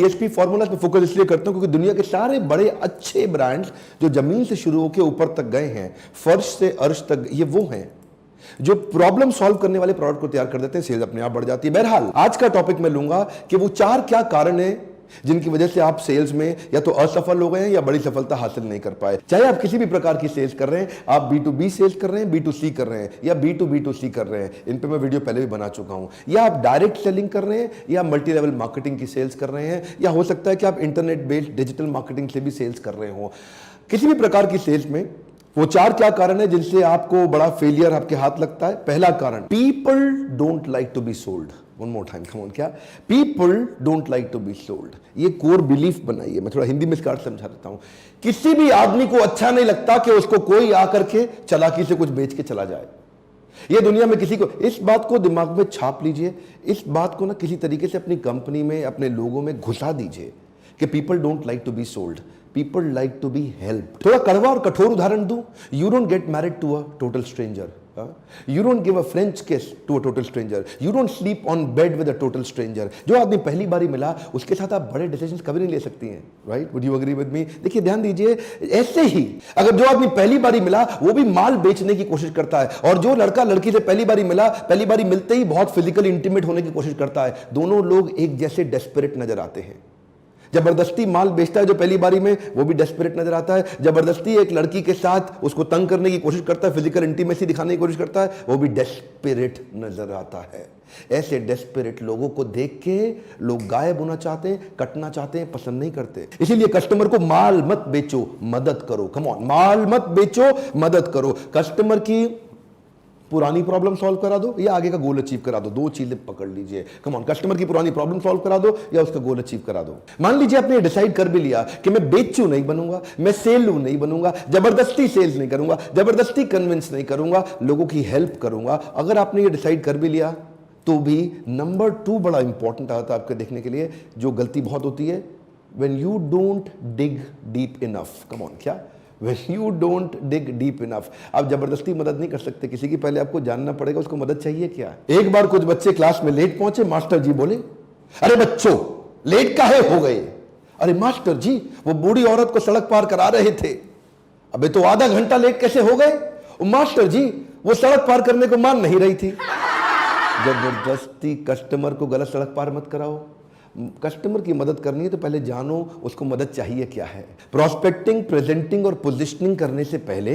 ASP formula पे focus इसलिए करता हूं क्योंकि दुनिया के सारे बड़े अच्छे ब्रांड्स जो जमीन से शुरू होकर ऊपर तक गए हैं, फर्श से अर्श तक, ये वो हैं जो प्रॉब्लम सॉल्व करने वाले प्रोडक्ट को तैयार कर देते हैं, सेल्स अपने आप बढ़ जाती है। बहरहाल आज का टॉपिक मैं लूंगा कि वो 4 क्या कारण है जिनकी वजह से आप सेल्स में या तो असफल हो गए हैं या बड़ी सफलता हासिल नहीं कर पाए। चाहे आप किसी भी प्रकार की सेल्स कर रहे हैं, आप B2B सेल्स कर रहे हैं, B2C कर रहे हैं या B2B2C कर रहे हैं, इन पे मैं वीडियो पहले भी बना चुका हूं, या आप डायरेक्ट सेलिंग कर रहे हैं या मल्टी लेवल मार्केटिंग की सेल्स कर रहे हैं, या हो सकता है कि आप इंटरनेट बेस्ड डिजिटल मार्केटिंग से भी सेल्स कर रहे हो। किसी भी प्रकार की सेल्स में वो 4 क्या कारण है जिनसे आपको बड़ा फेलियर आपके हाथ लगता है। पहला कारण, people don't like to be sold. One more time, come on, क्या? People don't like to be sold. ये कोर बिलीफ बनाइए। मैं थोड़ा हिंदी में इसका अर्थ समझा देता हूं। किसी भी आदमी को अच्छा नहीं लगता कि उसको कोई आकर के चालाकी से कुछ बेच के चला जाए। ये दुनिया में किसी को, इस बात को दिमाग में छाप लीजिए, इस बात को ना किसी तरीके से अपनी कंपनी में, अपने लोगों में घुसा दीजिए कि people don't like to be sold, people like to be help. थोड़ा कड़वा और कठोर उदाहरण दूं, you don't get married to a total stranger, you don't give a French kiss to a total stranger, you don't sleep on bed with a total stranger। जो आदमी पहली बारी मिला उसके साथ आप बड़े डिसीजंस कभी नहीं ले सकती हैं, right? Would you agree with me? देखिए ध्यान दीजिए, ऐसे ही अगर जो आदमी पहली बारी मिला वो भी माल बेचने की कोशिश करता है, और जो लड़का लड़की से पहली बारी मिला, पहली बारी मिलते ही बहुत फिजिकली इंटीमेट होने की कोशिश करता है, दोनों लोग एक जैसे डेस्परेट नजर आते हैं। जबरदस्ती माल बेचता है जो पहली बारी में, वो भी डेस्परेट नजर आता है। जबरदस्ती एक लड़की के साथ उसको तंग करने की कोशिश करता है, फिजिकल इंटीमेसी दिखाने की कोशिश करता है, वो भी डेस्परेट नजर आता है। ऐसे डेस्परेट लोगों को देख के लोग गायब होना चाहते हैं, कटना चाहते हैं, पसंद नहीं करते। इसीलिए कस्टमर को माल मत बेचो, मदद करो। कम ऑन, माल मत बेचो, मदद करो। कस्टमर की पुरानी प्रॉब्लम सॉल्व करा दो या आगे का गोल अचीव करा दो, 2 चीजें पकड़ लीजिए। कम ऑन, कस्टमर की पुरानी प्रॉब्लम सॉल्व करा दो या उसका गोल अचीव करा दो। मान लीजिए आपने डिसाइड कर भी लिया कि मैं बेचू नहीं बनूंगा, मैं सेलू नहीं बनूंगा, जबरदस्ती सेल्स नहीं करूंगा, जबरदस्ती कन्विंस नहीं करूंगा, लोगों की हेल्प करूंगा। अगर आपने ये डिसाइड कर भी लिया तो भी नंबर 2 बड़ा इंपॉर्टेंट आता है आपके देखने के लिए, जो गलती बहुत होती है, when you don't dig deep enough. Come on, क्या? When you don't dig deep enough। आप जबरदस्ती मदद नहीं कर सकते किसी की, पहले आपको जानना पड़ेगा उसको मदद चाहिए क्या। एक बार कुछ बच्चे क्लास में लेट पहुंचे, मास्टर जी बोले, अरे बच्चों लेट काहे हो गए? अरे मास्टर जी, वो बूढ़ी औरत को सड़क पार करा रहे थे। अबे तो आधा घंटा लेट कैसे हो गए? मास्टर जी, वो सड़क पार करने को मान नहीं रही थी। जबरदस्ती कस्टमर को गलत सड़क पार मत कराओ। कस्टमर की मदद करनी है तो पहले जानो उसको मदद चाहिए क्या है। प्रोस्पेक्टिंग, प्रेजेंटिंग और पोजिशनिंग करने से पहले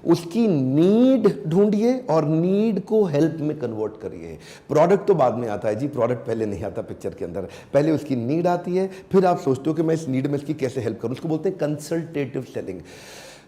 उसकी नीड ढूंढिए और नीड को हेल्प में कन्वर्ट करिए। प्रोडक्ट तो बाद में आता है जी, प्रोडक्ट पहले नहीं आता पिक्चर के अंदर। पहले उसकी नीड आती है, फिर आप सोचते हो कि मैं इस नीड में इसकी कैसे हेल्प करूं। उसको बोलते हैं कंसल्टेटिव सेलिंग।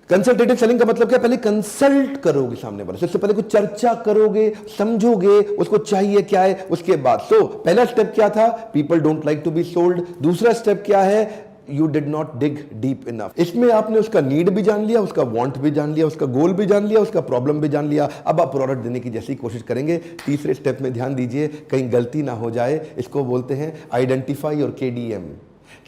कंसल्टेटिव सेलिंग का मतलब क्या? पहले कंसल्ट करोगे सामने वाले, सबसे पहले कुछ चर्चा करोगे, समझोगे उसको चाहिए क्या है, उसके बाद। तो पहला स्टेप क्या था? People don't like to be sold. दूसरा स्टेप क्या है? You did not dig deep enough. इसमें आपने उसका नीड भी जान लिया, उसका वांट भी जान लिया, उसका गोल भी जान लिया, उसका प्रॉब्लम भी जान लिया। अब आप प्रोडक्ट देने की जैसी कोशिश करेंगे। तीसरे स्टेप में ध्यान दीजिए, कहीं गलती ना हो जाए। इसको बोलते हैं आइडेंटिफाई और KDM।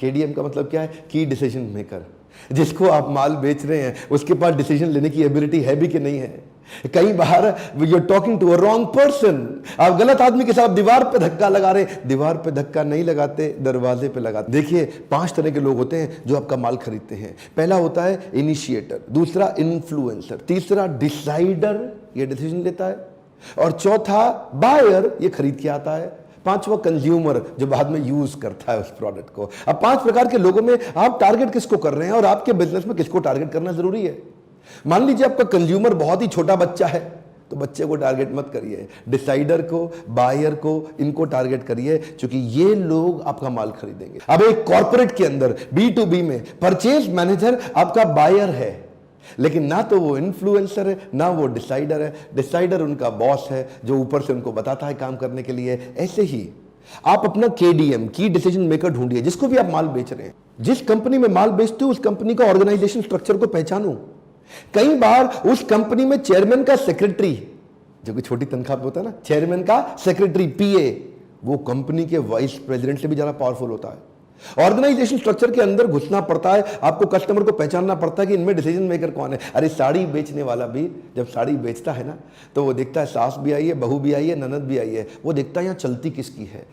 KDM का मतलब क्या है? की डिसीजन मेकर। जिसको आप माल बेच रहे हैं उसके पास डिसीजन लेने की एबिलिटी है भी कि नहीं है। कई बार you are talking to a wrong person. आप गलत आदमी के साथ दीवार पे धक्का लगा रहे हैं। दीवार पे धक्का नहीं लगाते, दरवाजे पे लगाते। देखिए 5 तरह के लोग होते हैं जो आपका माल खरीदते हैं। पहला होता है इनिशिएटर, दूसरा इन्फ्लुएंसर, तीसरा डिसाइडर, ये डिसीजन लेता है, और चौथा बायर, ये खरीद के आता है, पांचवा कंज्यूमर, जो बाद में यूज करता है उस प्रोडक्ट को। अब 5 प्रकार के लोगों में आप टारगेट किसको कर रहे हैं और आपके बिजनेस में किसको टारगेट करना जरूरी है। मान लीजिए आपका कंज्यूमर बहुत ही छोटा बच्चा है तो बच्चे को टारगेट मत करिए, डिसाइडर को, बायर को, इनको टारगेट करिए, क्योंकि ये लोग आपका माल खरीदेंगे। अब एक कॉर्पोरेट के अंदर B2B में परचेज मैनेजर आपका बायर है, लेकिन ना तो वो इन्फ्लुएंसर है ना वो डिसाइडर है। डिसाइडर उनका बॉस है जो ऊपर से उनको बताता है काम करने के लिए। ऐसे ही आप अपना KDM, की डिसीजन मेकर ढूंढिए। जिसको भी आप माल बेच रहे हैं, जिस कंपनी में माल बेचते हो उस कंपनी का ऑर्गेनाइजेशन स्ट्रक्चर को पहचानो। कई बार उस कंपनी में चेयरमैन का सेक्रेटरी, जो कि छोटी तनख्वाह पे होता है ना, चेयरमैन का सेक्रेटरी PA, वो कंपनी के वाइस प्रेसिडेंट से भी ज्यादा पावरफुल होता है। ऑर्गेनाइजेशन स्ट्रक्चर के अंदर घुसना पड़ता है, आपको कस्टमर को पहचानना पड़ता है कि इनमें डिसीजन मेकर कौन है। अरे साड़ी बेचने वाला भी जब साड़ी बेचता है ना, तो वो देखता है सास भी आई है, बहू भी आई है, ननद भी आई है, वो देखता है यहाँ चलती किसकी है।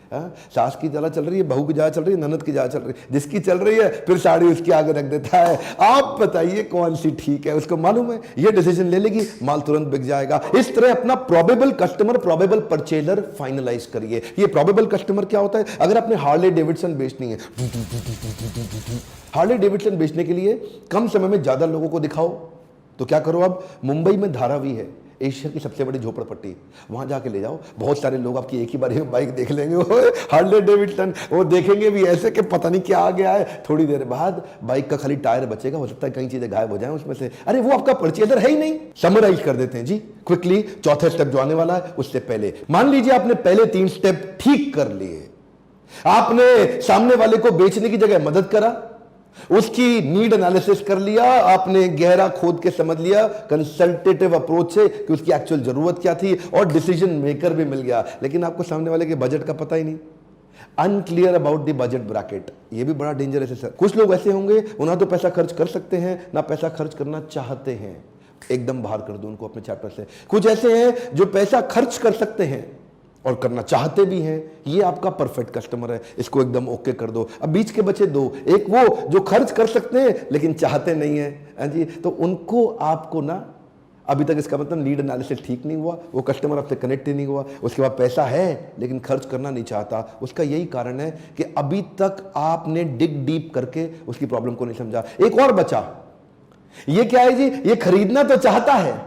सास की ज़्यादा चल रही है, बहू की ज़्यादा चल रही है, ननद की ज़्यादा चल रही है, जिसकी चल रही है फिर साड़ी उसके आगे रख देता है। आप बताइए कौन सी ठीक है, उसको मालूम है ये डिसीजन ले लेगी, माल तुरंत बिक जाएगा। इस तरह अपना probable customer, probable purchaser finalise करिए। ये प्रोबेबल कस्टमर क्या होता है? अगर आपने हार्ले डेविडसन बेचनी है, हार्ले डेविडसन बेचने के लिए कम समय में ज्यादा लोगों को दिखाओ, तो क्या करो, अब मुंबई में धारावी है, एशिया की सबसे बड़ी झोपड़पट्टी, वहां जाके ले जाओ। बहुत सारे लोग आपकी एक ही बार बाइक देख लेंगे, वो हार्ले डेविडसन, वो देखेंगे भी ऐसे कि पता नहीं क्या आ गया है। थोड़ी देर बाद बाइक का खाली टायर बचेगा, हो सकता है कई चीजें गायब हो जाएं उसमें से। अरे वो आपका परचेजर है ही नहीं। समराइज कर देते हैं जी क्विकली, चौथे स्टेप जो आने वाला है उससे पहले मान लीजिए आपने पहले 3 स्टेप ठीक कर लिए। आपने सामने वाले को बेचने की जगह मदद करा, उसकी नीड एनालिसिस कर लिया, आपने गहरा खोद के समझ लिया कंसल्टेटिव अप्रोच से कि उसकी एक्चुअल जरूरत क्या थी, और डिसीजन मेकर भी मिल गया। लेकिन आपको सामने वाले के बजट का पता ही नहीं, unclear about the budget bracket. ये भी बड़ा डेंजरस है सर। कुछ लोग ऐसे होंगे, वो ना तो पैसा खर्च कर सकते हैं ना पैसा खर्च करना चाहते हैं, एकदम बाहर कर दो उनको अपने चैप्टर से। कुछ ऐसे हैं जो पैसा खर्च कर सकते हैं और करना चाहते भी हैं, ये आपका परफेक्ट कस्टमर है, इसको एकदम ओके कर दो। अब बीच के बचे 2, एक वो जो खर्च कर सकते हैं लेकिन चाहते नहीं है जी, तो उनको आपको ना, अभी तक इसका मतलब नीड एनालिसिस ठीक नहीं हुआ, वो कस्टमर आपसे कनेक्ट ही नहीं हुआ, उसके बाद पैसा है लेकिन खर्च करना नहीं चाहता। उसका यही कारण है कि अभी तक आपने डिग डीप करके उसकी प्रॉब्लम को नहीं समझा। एक और बचा, ये क्या है जी, ये खरीदना तो चाहता है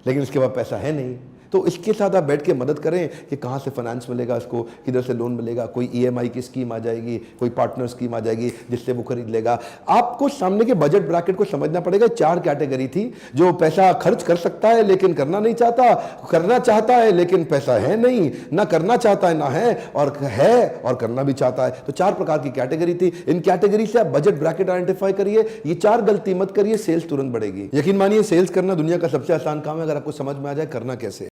लेकिन उसके बाद पैसा है नहीं। तो इसके साथ आप बैठ के मदद करें कि कहाँ से फाइनेंस मिलेगा, इसको किधर से लोन मिलेगा, कोई ईएमआई की स्कीम आ जाएगी, कोई पार्टनर स्कीम आ जाएगी जिससे वो खरीद लेगा। आपको सामने के बजट ब्रैकेट को समझना पड़ेगा। 4 कैटेगरी थी, जो पैसा खर्च कर सकता है लेकिन करना नहीं चाहता, करना चाहता है लेकिन पैसा है नहीं, ना करना चाहता है ना है और करना भी चाहता है। तो 4 प्रकार की कैटेगरी थी। इन कैटेगरी से आप बजट ब्रैकेट आइडेंटिफाई करिए, ये 4 गलती मत करिए, सेल्स तुरंत बढ़ेगी। यकीन मानिए सेल्स करना दुनिया का सबसे आसान काम है, अगर आपको समझ में आ जाए करना कैसे।